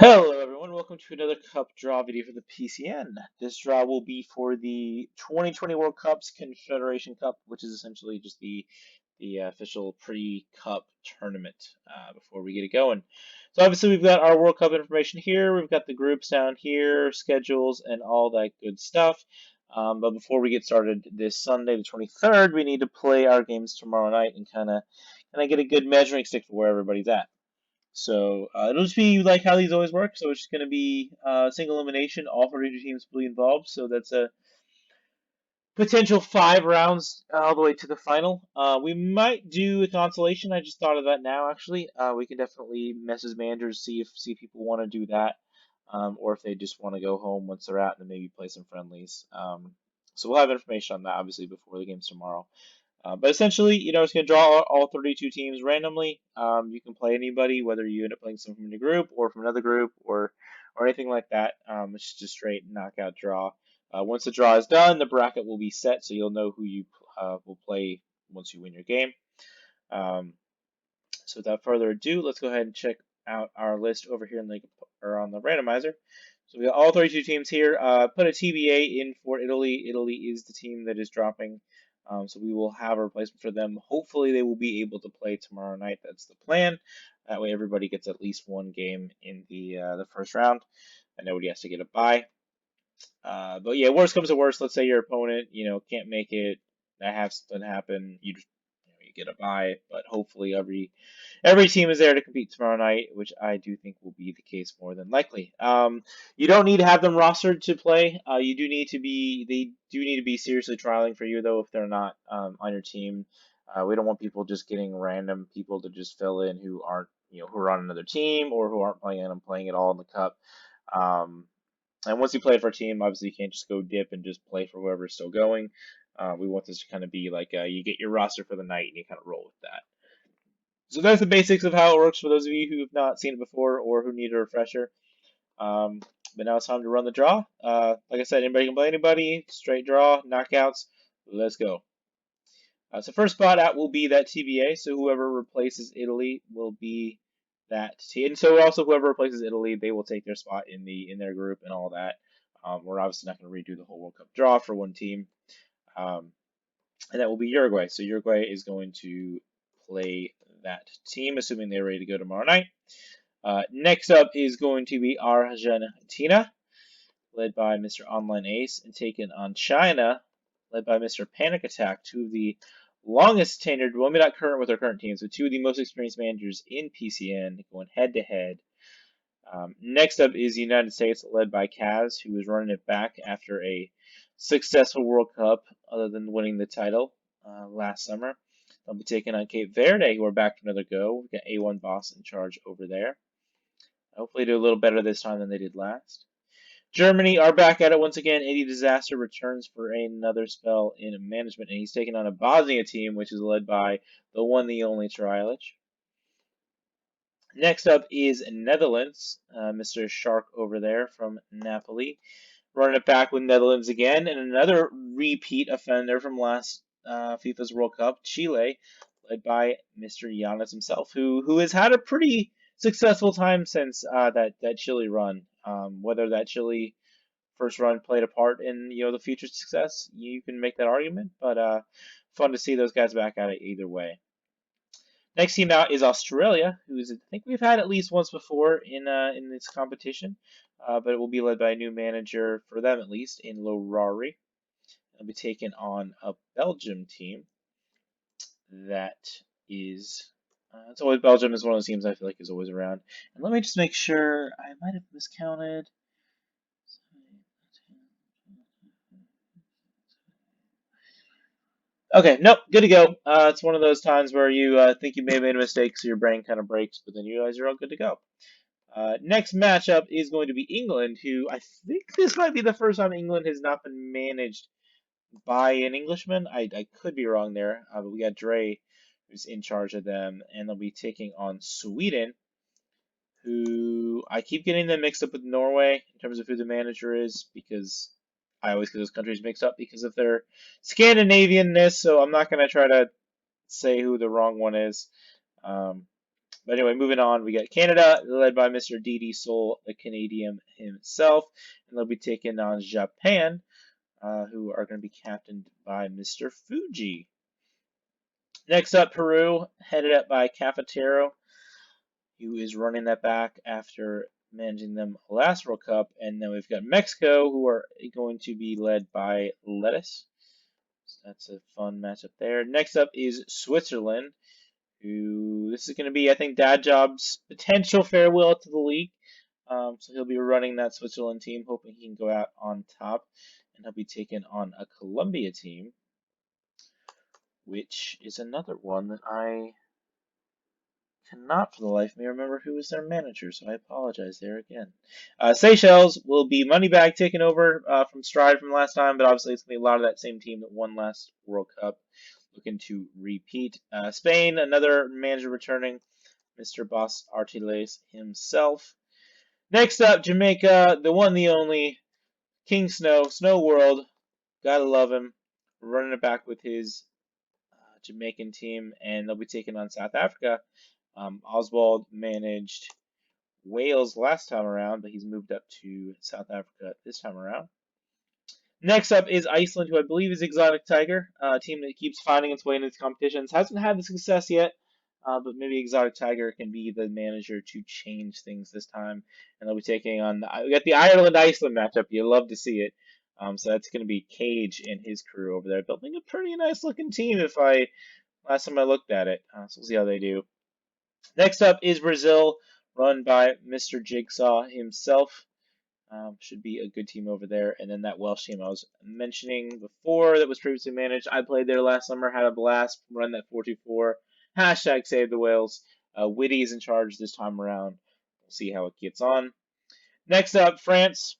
Hello everyone, welcome to another Cup Draw video for the PCN. This draw will be for the 2020 World Cup's Confederation Cup, which is essentially just the official pre-Cup tournament before we get it going. So obviously we've got our World Cup information here, we've got the groups down here, schedules, and all that good stuff. But before we get started this Sunday, the 23rd, we need to play our games tomorrow night and kind of get a good measuring stick for where everybody's at. So it'll just be like how these always work. So it's just going to be single elimination. All 32 teams will be involved. So that's a potential 5 rounds all the way to the final. We might do a consolation. I just thought of that now. Actually, we can definitely message managers see if people want to do that, or if they just want to go home once they're out and then maybe play some friendlies. So we'll have information on that obviously before the games tomorrow. But essentially, it's going to draw all 32 teams randomly. You can play anybody, whether you end up playing someone from the group or from another group or anything like that. It's just a straight knockout draw. Once the draw is done, the bracket will be set, so you'll know who you will play once you win your game. Um, so without further ado, let's go ahead and check out our list over here on the randomizer. So we got all 32 teams here. Put a TBA in for Italy. Italy is the team that is dropping. So we will have a replacement for them. Hopefully they will be able to play tomorrow night. That's the plan. That way everybody gets at least one game in the first round, and nobody has to get a bye. But yeah, worst comes to worst. Let's say your opponent, can't make it. That doesn't happen. You get a bye. But hopefully every team is there to compete tomorrow night, which I do think will be the case more than likely. You don't need to have them rostered to play. They do need to be seriously trialing for you though if they're not on your team. We don't want people just getting random people to just fill in who aren't, who are on another team or who aren't playing at all in the cup. Um, and once you play for a team, obviously you can't just go dip and just play for whoever's still going. We want this to kind of be like you get your roster for the night and you kind of roll with that. So that's the basics of how it works for those of you who have not seen it before or who need a refresher. Um, but now it's time to run the draw. Like I said, anybody can play anybody. Straight draw, knockouts. Let's go. So first spot out will be that TBA. So whoever replaces Italy will be that team. And so also whoever replaces Italy, they will take their spot in their group and all that. We're obviously not going to redo the whole World Cup draw for one team. Um, and that will be Uruguay. So Uruguay is going to play that team, assuming they're ready to go tomorrow night. Next up is going to be Argentina, led by Mr. Online Ace, and taken on China, led by Mr. Panic Attack, two of the longest tenured, well, maybe not current with their current teams, but two of the most experienced managers in PCN going head to head. Next up is the United States, led by Kaz, who is running it back after a successful World Cup, other than winning the title last summer. They'll be taking on Cape Verde, who are back to another go. We've got A1 Boss in charge over there. Hopefully do a little better this time than they did last. Germany are back at it once again. Eddie Disaster returns for another spell in management, and he's taking on a Bosnia team, which is led by the one, the only Trilich. Next up is Netherlands, Mr. Shark over there from Napoli. Running it back with Netherlands again, and another repeat offender from last FIFA's World Cup, Chile, led by Mr. Giannis himself, who has had a pretty successful time since that Chile run. Whether that Chile first run played a part in the future success, you can make that argument, but fun to see those guys back at it either way. Next team out is Australia, who's I think we've had at least once before in this competition, but it will be led by a new manager for them at least in Lorari. They'll be taking on a Belgium team that is. It's always Belgium is one of those teams I feel like is always around. And let me just make sure I might have miscounted. Okay, nope, good to go. It's one of those times where you think you may have made a mistake, so your brain kind of breaks, but then you realize you're all good to go. Next matchup is going to be England, who I think this might be the first time England has not been managed by an Englishman. I could be wrong there, but we got Dre, who's in charge of them, and they'll be taking on Sweden, who I keep getting them mixed up with Norway in terms of who the manager is, because I always get those countries mixed up because of their Scandinavianness, so I'm not going to try to say who the wrong one is. But anyway, moving on, we got Canada, led by Mr. Didi Sol, the Canadian himself, and they'll be taking on Japan, who are going to be captained by Mr. Fuji. Next up, Peru, headed up by Cafetero, who is running that back after managing them last World Cup. And then we've got Mexico, who are going to be led by Lettuce. So that's a fun matchup there. Next up is Switzerland, who this is going to be, I think, Dad Job's potential farewell to the league. So he'll be running that Switzerland team, hoping he can go out on top. And he'll be taking on a Colombia team, which is another one that I cannot for the life of me remember who was their manager, so I apologize there again. Seychelles will be Moneybag taking over from Stride from last time, but obviously it's going to be a lot of that same team that won last World Cup, looking to repeat. Spain, another manager returning, Mr. Bas Artiles himself. Next up, Jamaica, the one, the only, King Snow, Snow World, gotta love him, running it back with his Jamaican team, and they'll be taking on South Africa. Oswald managed Wales last time around, but he's moved up to South Africa this time around. Next up is Iceland, who I believe is Exotic Tiger, a team that keeps finding its way into these competitions. Hasn't had the success yet, but maybe Exotic Tiger can be the manager to change things this time. And they'll be taking on, we got the Ireland-Iceland matchup. You love to see it. So that's going to be Cage and his crew over there, building a pretty nice looking team last time I looked at it. So we'll see how they do. Next up is Brazil, run by Mr. Jigsaw himself. Should be a good team over there. And then that Welsh team I was mentioning before that was previously managed. I played there last summer, had a blast, run that 4-2-4. Hashtag save the whales. Whitty is in charge this time around. We'll see how it gets on. Next up, France.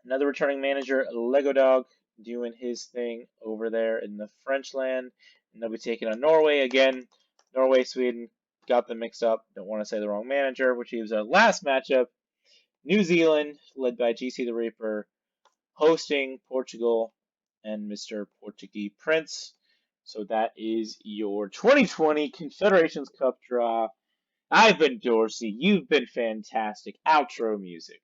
Another returning manager, Lego Dog, doing his thing over there in the French land. And they'll be taking on Norway again. Norway, Sweden, got them mixed up. Don't want to say the wrong manager, which is our last matchup. New Zealand, led by GC the Reaper, hosting Portugal and Mr. Portuguese Prince. So that is your 2020 Confederations Cup draw. I've been Dorsey. You've been fantastic. Outro music.